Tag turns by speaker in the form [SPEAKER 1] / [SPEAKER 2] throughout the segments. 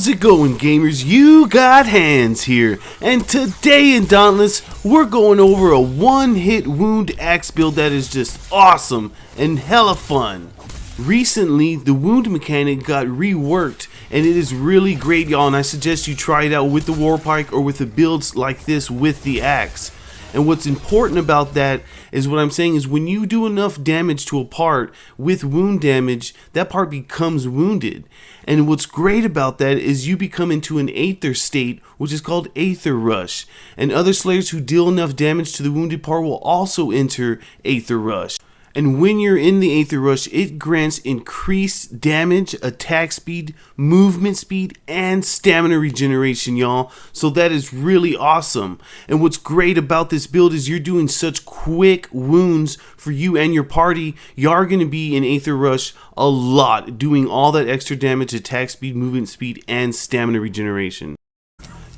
[SPEAKER 1] How's it going, gamers? You got hands here, and today in Dauntless we're going over a one-hit wound axe build that is just awesome and hella fun. Recently the wound mechanic got reworked and it is really great, y'all, and I suggest you try it out with the warpike or with the builds like this with the axe. And what's important about that is what I'm saying is when you do enough damage to a part with wound damage, that part becomes wounded. And what's great about that is you become into an Aether state, which is called Aether Rush. And other slayers who deal enough damage to the wounded part will also enter Aether Rush. And when you're in the Aether Rush, it grants increased damage, attack speed, movement speed, and stamina regeneration, y'all. So that is really awesome. And what's great about this build is you're doing such quick wounds for you and your party. You're going to be in Aether Rush a lot, doing all that extra damage, attack speed, movement speed, and stamina regeneration.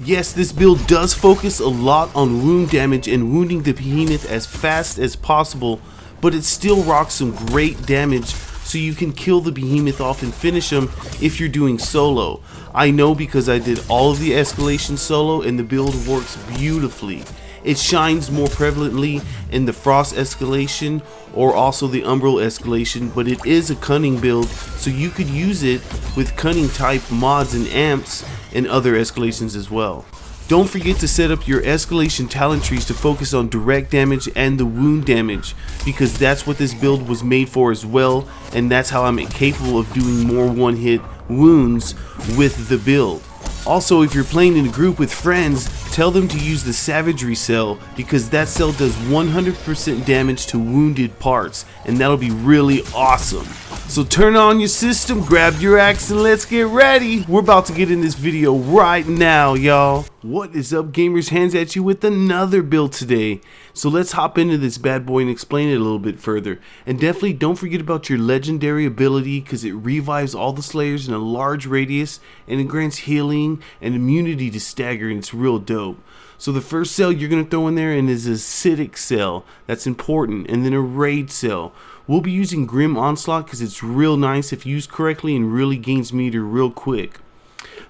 [SPEAKER 1] Yes, this build does focus a lot on wound damage and wounding the behemoth as fast as possible, but it still rocks some great damage so you can kill the behemoth off and finish him if you're doing solo. I know because I did all of the escalation solo and the build works beautifully. It shines more prevalently in the Frost escalation or also the Umbral escalation, but it is a cunning build, so you could use it with cunning type mods and amps and other escalations as well. Don't forget to set up your escalation talent trees to focus on direct damage and the wound damage, because that's what this build was made for as well, and that's how I'm capable of doing more one-hit wounds with the build. Also, if you're playing in a group with friends, tell them to use the Savagery cell, because that cell does 100% damage to wounded parts, and that'll be really awesome. So turn on your system, grab your axe, and let's get ready. We're about to get in this video right now, y'all. What is up, gamers? Hands at you with another build today. So let's hop into this bad boy and explain it a little bit further. And definitely don't forget about your legendary ability, because it revives all the slayers in a large radius, and it grants healing and immunity to stagger, and it's real dope. So the first cell you're going to throw in there is an acidic cell. That's important. And then a raid cell. We'll be using Grim Onslaught because it's real nice if used correctly and really gains meter real quick.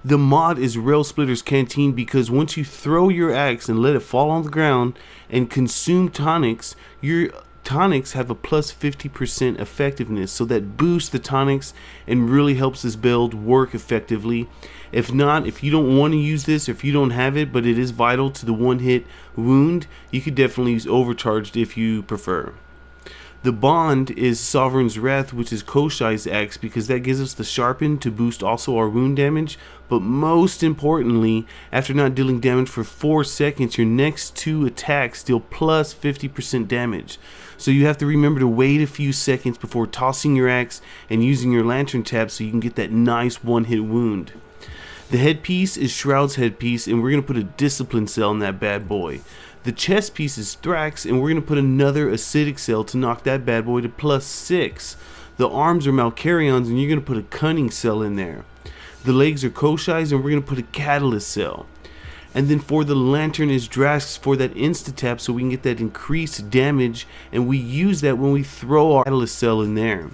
[SPEAKER 1] The mod is Rail Splitter's Canteen, because once you throw your axe and let it fall on the ground and consume tonics, your tonics have a plus 50% effectiveness, so that boosts the tonics and really helps this build work effectively. If not, if you don't want to use this, if you don't have it but it is vital to the one hit wound, you could definitely use Overcharged if you prefer. The bond is Sovereign's Wrath, which is Koshai's axe, because that gives us the sharpen to boost also our wound damage. But most importantly, after not dealing damage for 4 seconds, your next 2 attacks deal plus 50% damage. So you have to remember to wait a few seconds before tossing your axe and using your lantern tab so you can get that nice one-hit wound. The headpiece is Shroud's headpiece, and we're going to put a discipline cell in that bad boy. The chest piece is Thrax, and we're going to put another acidic cell to knock that bad boy to plus 6. The arms are Malcarion's, and you're going to put a cunning cell in there. The legs are Koshai's, and we're going to put a catalyst cell. And then for the lantern is Drask's for that insta-tap, so we can get that increased damage, and we use that when we throw our catalyst cell in there.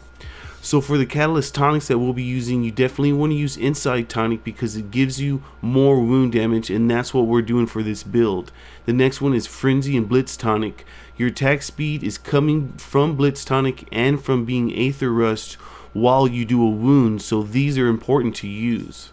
[SPEAKER 1] So for the catalyst tonics that we'll be using, you definitely want to use inside tonic because it gives you more wound damage, and that's what we're doing for this build. The next one is Frenzy and Blitz tonic. Your attack speed is coming from Blitz tonic and from being Aether Rushed while you do a wound, so these are important to use.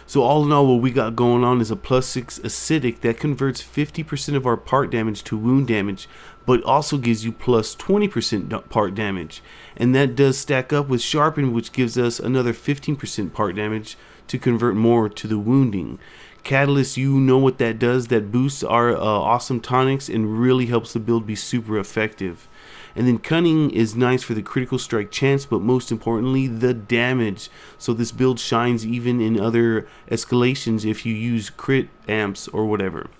[SPEAKER 1] So all in all, what we got going on is a plus 6 acidic that converts 50% of our part damage to wound damage, but also gives you plus 20% part damage. And that does stack up with Sharpen, which gives us another 15% part damage to convert more to the wounding. Catalyst, you know what that does. That boosts our awesome tonics and really helps the build be super effective. And then Cunning is nice for the critical strike chance, but most importantly the damage. So this build shines even in other escalations if you use crit amps or whatever.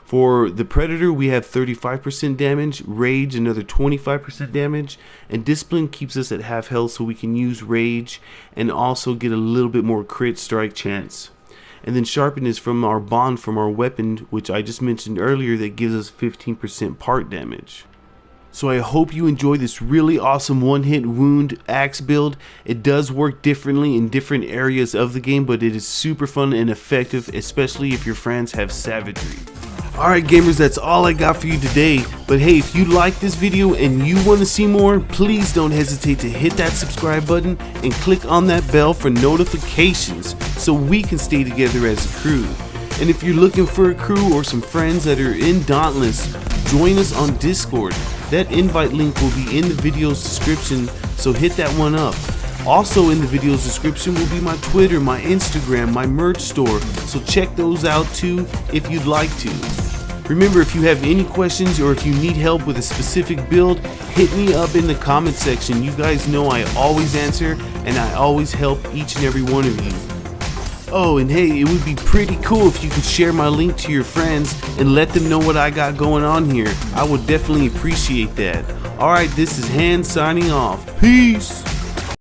[SPEAKER 1] For the Predator, we have 35% damage, Rage another 25% damage, and Discipline keeps us at half health so we can use Rage and also get a little bit more crit strike chance. And then Sharpen is from our bond from our weapon, which I just mentioned earlier, that gives us 15% part damage. So I hope you enjoy this really awesome one-hit wound axe build. It does work differently in different areas of the game, but it is super fun and effective, especially if your friends have Savagery. Alright gamers, that's all I got for you today. But hey, if you like this video and you want to see more, please don't hesitate to hit that subscribe button and click on that bell for notifications so we can stay together as a crew. And if you're looking for a crew or some friends that are in Dauntless, join us on Discord. That invite link will be in the video's description, so hit that one up. Also in the video's description will be my Twitter, my Instagram, my merch store, so check those out too if you'd like to. Remember, if you have any questions or if you need help with a specific build, hit me up in the comment section. You guys know I always answer and I always help each and every one of you. Oh, and hey, it would be pretty cool if you could share my link to your friends and let them know what I got going on here. I would definitely appreciate that. Alright, this is Hans signing off. Peace!